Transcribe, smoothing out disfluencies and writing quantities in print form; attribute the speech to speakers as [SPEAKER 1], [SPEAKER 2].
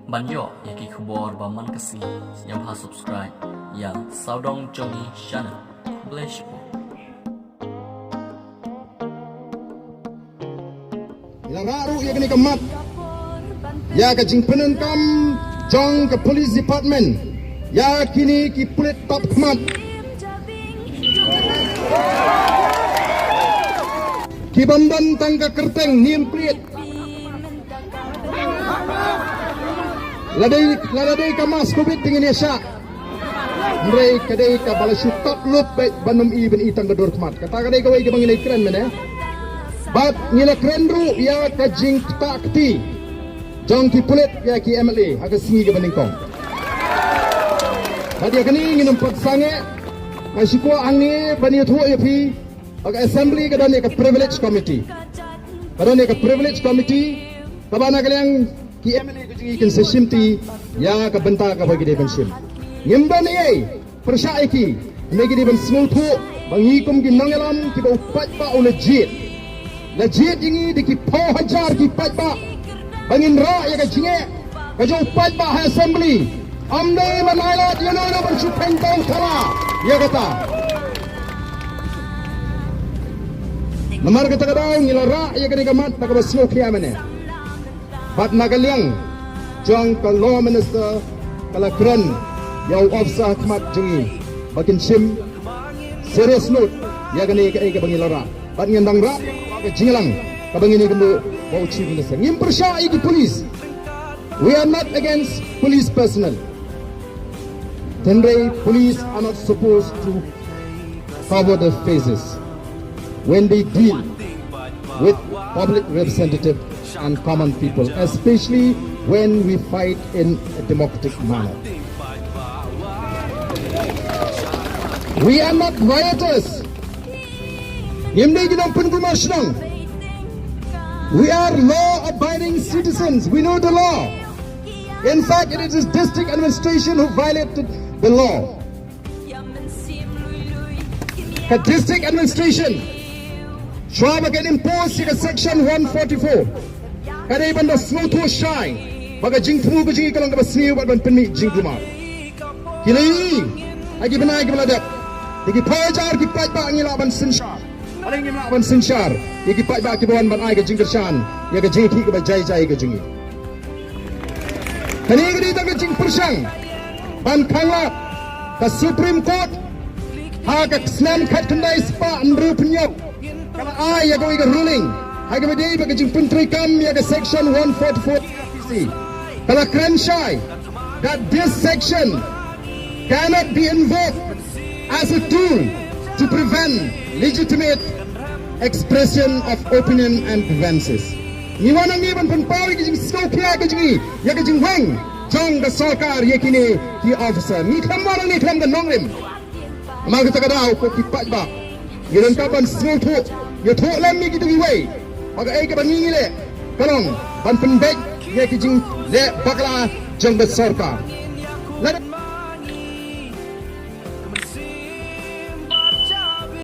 [SPEAKER 1] Banyo yaki kubor baman kasi yang ha subscribe yang saudong jongi channel bless po.
[SPEAKER 2] Ilaru ya kini khmat ya ka jingpenan kam jong ke police department ya kini ki pulit top khmat ki bamban tangka kerteng nim priet ladai kamas covid tingin Indonesia mereka kadai ka balasyu top loop baik banum i ben itang gedor khmat kata kadai kawai ke bangilai keren mene bat ngila keren ru ya ka jing takti jong ki pulit ya ki MLA aga singi ke banding bat ya kini nginum pat sange masiko angi bani thu ya phi aga assembly ka dan ka privilege committee kadane ka privilege committee kabana kaliang ki MLA ko jingi kan seshimti ya ka benta ka bagi de bensim ngimban ei persya iki megi de ben small thu bangikum ki nangalam ki ba upat ba legit jingi di ki po hajar ki pat ba bangin ra ya ka jinge ka jo upat ba assembly amne manailat you know ban chu pentong khala ya kata namar kata kadang ngilara ya ka gamat tak ba slow kia mene bat nagaliang jong ka law minister kala kran yaw ofsa khmat jingi bakin sim serious note ya gani ka bangilara bat ngendang ra ka jingalang ka bangini kembu bau chief minister ngim persya iki police we are not against police personnel tenre police are not supposed to cover their faces when they deal with public representative and common people, especially when we fight in a democratic manner. We are not rioters. We are law-abiding citizens. We know the law. In fact, it is district administration who violated the law. The district administration Schwab can impose section 144. Kada iban da smooth to shine. Baga jing thmu ko jing kalang ka basniu bat ban penmi jing rumah. Kini agi benai ke beladap. Igi pajar ki pat ba ngila ban sinshar. Aling ngila ban sinshar. Igi pat ba ki bawan ban ai ke jing kershan. Ya ke jing ki ke jai jai ke jing. Kini gidi ta ke jing persang. Ban khangla ka Supreme Court ha ka snam khat kandai spa andru penyok. Kalau ya kau ikut ruling, hai kau berdiri bagi jing penteri kam ya ke section 144 PC. Kalau keren syai, that this section cannot be invoked as a tool to prevent legitimate expression of opinion and grievances. Ni mana ni ban pawi ke jing skopia ke jing ya ke jing wang jong ke sarkar ya kini ki officer. Ni kham mana ni kham ke nongrim. Amal kita kadau ko kipat ba. Giran kapan small talk. Ya thok lam ni gitu giwei. Maka ai ke bangi le. Kalong ban penbek ya ke jing le bakla jong besar ka.